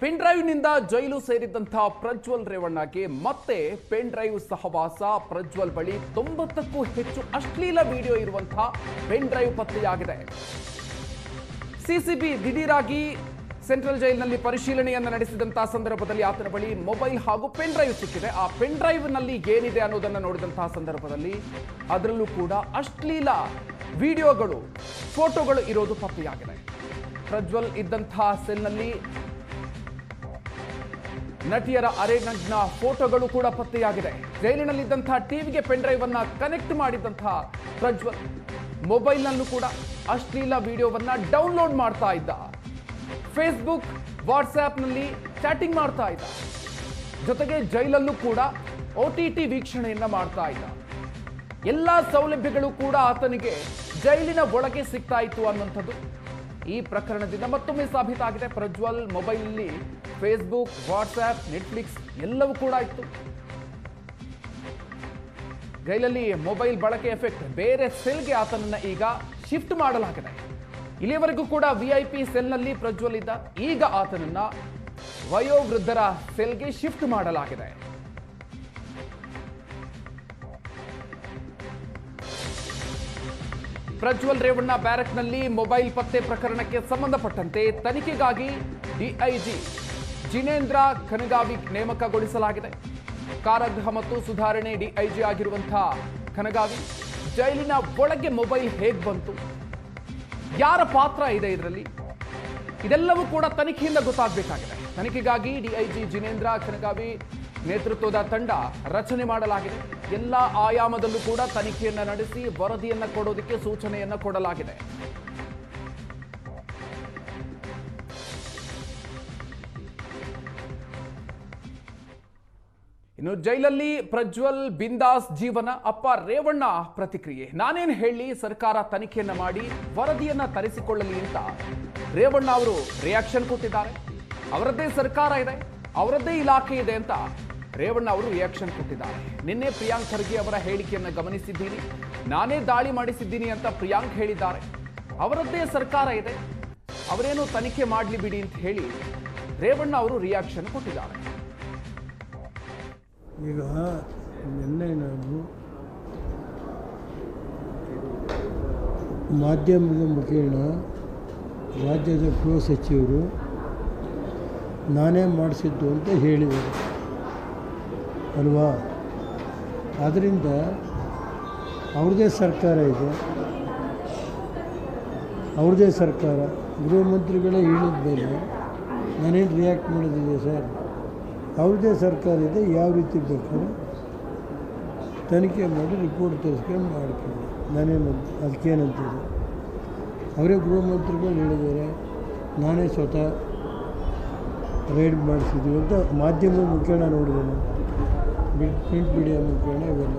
Pen ಡ್ರೈವ್ನಿಂದ ಜೈಲು ಸೇರಿದಂತಹ ಪ್ರಜ್ವಲ್ ರೇವಣ್ಣಗೆ ಮತ್ತೆ pen drive ಸಹವಾಸ. ಪ್ರಜ್ವಲ್ ಬಳಿ 90ಕ್ಕೂ ಹೆಚ್ಚು ಅಶ್ಲೀಲ ವಿಡಿಯೋ ಇರುವಂತಹ ಪೆನ್ ಡ್ರೈವ್ ಪತ್ತೆಯಾಗಿದೆ. ಸಿಸಿಬಿ ದಿಢೀರಾಗಿ ಸೆಂಟ್ರಲ್ ಜೈಲಿನಲ್ಲಿ ಪರಿಶೀಲನೆಯನ್ನು ನಡೆಸಿದಂತಹ ಸಂದರ್ಭದಲ್ಲಿ ಆತನ ಬಳಿ ಮೊಬೈಲ್ ಹಾಗೂ ಪೆನ್ ಡ್ರೈವ್ ಸಿಕ್ಕಿದೆ. ಆ ಪೆನ್ ಡ್ರೈವ್ ನಲ್ಲಿ ಏನಿದೆ ಅನ್ನೋದನ್ನು ನೋಡಿದಂತಹ ಸಂದರ್ಭದಲ್ಲಿ ಅದರಲ್ಲೂ ಕೂಡ ಅಶ್ಲೀಲ ವಿಡಿಯೋಗಳು, ಫೋಟೋಗಳು ಇರೋದು ಪತ್ತೆಯಾಗಿದೆ. ಪ್ರಜ್ವಲ್ ಇದ್ದಂತಹ ಸೆಲ್ನಲ್ಲಿ ನಟಿಯರ ಅರೆನಗ್ನ ಫೋಟೋಗಳು ಕೂಡ ಪತ್ತೆಯಾಗಿದೆ. ಜೈಲಿನಲ್ಲಿದ್ದಂತಹ ಟಿವಿಗೆ ಪೆನ್ ಡ್ರೈವ್ ಅನ್ನ ಕನೆಕ್ಟ್ ಮಾಡಿದಂತಹ ಪ್ರಜ್ವಲ್ ಮೊಬೈಲ್ನಲ್ಲೂ ಕೂಡ ಅಶ್ಲೀಲ ವಿಡಿಯೋವನ್ನ ಡೌನ್ಲೋಡ್ ಮಾಡ್ತಾ ಇದ್ದ. ಫೇಸ್ಬುಕ್, ವಾಟ್ಸ್ಆ್ಯಪ್ನಲ್ಲಿ ಚಾಟಿಂಗ್ ಮಾಡ್ತಾ ಇದ್ದ. ಜೊತೆಗೆ ಜೈಲಲ್ಲೂ ಕೂಡ OTT ವೀಕ್ಷಣೆಯನ್ನ ಮಾಡ್ತಾ ಇದ್ದ. ಎಲ್ಲ ಸೌಲಭ್ಯಗಳು ಕೂಡ ಆತನಿಗೆ ಜೈಲಿನ ಒಳಗೆ ಸಿಗ್ತಾ ಇತ್ತು ಅನ್ನುವಂಥದ್ದು ಈ ಪ್ರಕರಣದಿಂದ ಮತ್ತೊಮ್ಮೆ ಸಾಬೀತಾಗಿದೆ. ಪ್ರಜ್ವಲ್ ಮೊಬೈಲ್ನಲ್ಲಿ ಫೇಸ್ಬುಕ್, ವಾಟ್ಸ್ಆ್ಯಪ್, ನೆಟ್ಫ್ಲಿಕ್ಸ್ ಎಲ್ಲವೂ ಕೂಡ ಇತ್ತು. ಜೈಲಲ್ಲಿ ಮೊಬೈಲ್ ಬಳಕೆ ಎಫೆಕ್ಟ್ ಬೇರೆ ಸೆಲ್ಗೆ ಆತನನ್ನ ಈಗ ಶಿಫ್ಟ್ ಮಾಡಲಾಗಿದೆ. ಇಲ್ಲಿಯವರೆಗೂ ಕೂಡ VIP ಸೆಲ್ನಲ್ಲಿ ಪ್ರಜ್ವಲ್ ಇದ್ದ. ಈಗ ಆತನನ್ನ ವಯೋವೃದ್ಧರ ಸೆಲ್ಗೆ ಶಿಫ್ಟ್ ಮಾಡಲಾಗಿದೆ. ಪ್ರಜ್ವಲ್ ರೇವಣ್ಣ ಬ್ಯಾರಕ್ನಲ್ಲಿ ಮೊಬೈಲ್ ಪತ್ತೆ ಪ್ರಕರಣಕ್ಕೆ ಸಂಬಂಧಪಟ್ಟಂತೆ ತನಿಖೆಗಾಗಿ DIG ಜಿನೇಂದ್ರ ಖನಗಾವಿ ನೇಮಕಗೊಳಿಸಲಾಗಿದೆ. ಕಾರಾಗೃಹ ಮತ್ತು ಸುಧಾರಣೆ DIG ಆಗಿರುವಂತಹ ಖನಗಾವಿ ಜೈಲಿನ ಒಳಗೆ ಮೊಬೈಲ್ ಹೇಗೆ ಬಂತು, ಯಾರ ಪಾತ್ರ ಇದೆ ಇದರಲ್ಲಿ, ಇದೆಲ್ಲವೂ ಕೂಡ ತನಿಖೆಯಿಂದ ಗೊತ್ತಾಗಬೇಕಾಗಿದೆ. ತನಿಖೆಗಾಗಿ DIG ಜಿನೇಂದ್ರ ಖನಗಾವಿ ನೇತೃತ್ವದ ತಂಡ ರಚನೆ ಮಾಡಲಾಗಿದೆ. ಎಲ್ಲ ಆಯಾಮದಲ್ಲೂ ಕೂಡ ತನಿಖೆಯನ್ನ ನಡೆಸಿ ವರದಿಯನ್ನ ಕೊಡೋದಕ್ಕೆ ಸೂಚನೆಯನ್ನ ಕೊಡಲಾಗಿದೆ. ಇನ್ನು ಜೈಲಲ್ಲಿ ಪ್ರಜ್ವಲ್ ಬಿಂದಾಸ್ ಜೀವನ. ಅಪ್ಪ ರೇವಣ್ಣ ಪ್ರತಿಕ್ರಿಯೆ. ನಾನೇನು ಹೇಳಿ, ಸರ್ಕಾರ ತನಿಖೆಯನ್ನ ಮಾಡಿ ವರದಿಯನ್ನ ತರಿಸಿಕೊಳ್ಳಲಿ ಅಂತ ರೇವಣ್ಣ ಅವರು ರಿಯಾಕ್ಷನ್ ಕೊಟ್ಟಿದ್ದಾರೆ. ಅವರದ್ದೇ ಸರ್ಕಾರ ಇದೆ, ಅವರದ್ದೇ ಇಲಾಖೆ ಇದೆ ಅಂತ ರೇವಣ್ಣ ಅವರು ರಿಯಾಕ್ಷನ್ ಕೊಟ್ಟಿದ್ದಾರೆ. ನಿನ್ನೆ ಪ್ರಿಯಾಂಕ್ ಖರ್ಗೆ ಅವರ ಹೇಳಿಕೆಯನ್ನು ಗಮನಿಸಿದ್ದೀನಿ. ನಾನೇ ದಾಳಿ ಮಾಡಿಸಿದ್ದೀನಿ ಅಂತ ಪ್ರಿಯಾಂಕ್ ಹೇಳಿದ್ದಾರೆ. ಅವರದ್ದೇ ಸರ್ಕಾರ ಇದೆ, ಅವರೇನು ತನಿಖೆ ಮಾಡಲಿ ಬಿಡಿ ಅಂತ ಹೇಳಿ ರೇವಣ್ಣ ಅವರು ರಿಯಾಕ್ಷನ್ ಕೊಟ್ಟಿದ್ದಾರೆ. ಈಗ ನಿನ್ನೆ ನಾನು ಮಾಧ್ಯಮದ ಮುಖೇನ ರಾಜ್ಯದ ಗೃಹ ಸಚಿವರು ನಾನೇ ಮಾಡಿಸಿದ್ದು ಅಂತ ಹೇಳಿದರು ಅಲ್ವಾ. ಆದ್ದರಿಂದ ಅವ್ರದ್ದೇ ಸರ್ಕಾರ ಇದೆ, ಅವ್ರದ್ದೇ ಸರ್ಕಾರ. ಗೃಹ ಮಂತ್ರಿಗಳೇ ಹೇಳಿದ ಮೇಲೆ ನಾನೇನು ರಿಯಾಕ್ಟ್ ಮಾಡೋದಿದೆ ಸರ್? ಅವ್ರದ್ದೇ ಸರ್ಕಾರ ಇದೆ, ಯಾವ ರೀತಿ ಬೇಕಾದ್ರೆ ತನಿಖೆ ಮಾಡಿ ರಿಪೋರ್ಟ್ ತರಿಸ್ಕೊಂಡು ಮಾಡ್ಕೊಂಡು ನಾನೇನು ಅದಕ್ಕೇನಂತಿದೆ. ಅವರೇ ಗೃಹ ಮಂತ್ರಿಗಳು ಹೇಳಿದ್ದಾರೆ, ನಾನೇ ಸ್ವತಃ ರೈಡ್ ಮಾಡಿಸಿದ್ದೀವಿ ಅಂತ ಮಾಧ್ಯಮದ ಮುಖೇನ ನೋಡಿದೆ ನಾನು, ಪ್ರಿಂಟ್ ಮೀಡಿಯಾ ಮುಖೇನ ಇವೆಲ್ಲ.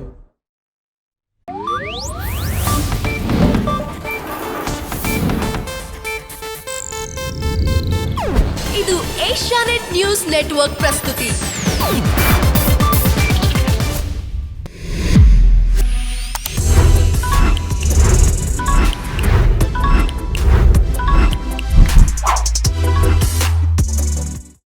ಇದು ಏಷ್ಯಾನೆಟ್ ನ್ಯೂಸ್ ನೆಟ್ವರ್ಕ್ ಪ್ರಸ್ತುತಿ.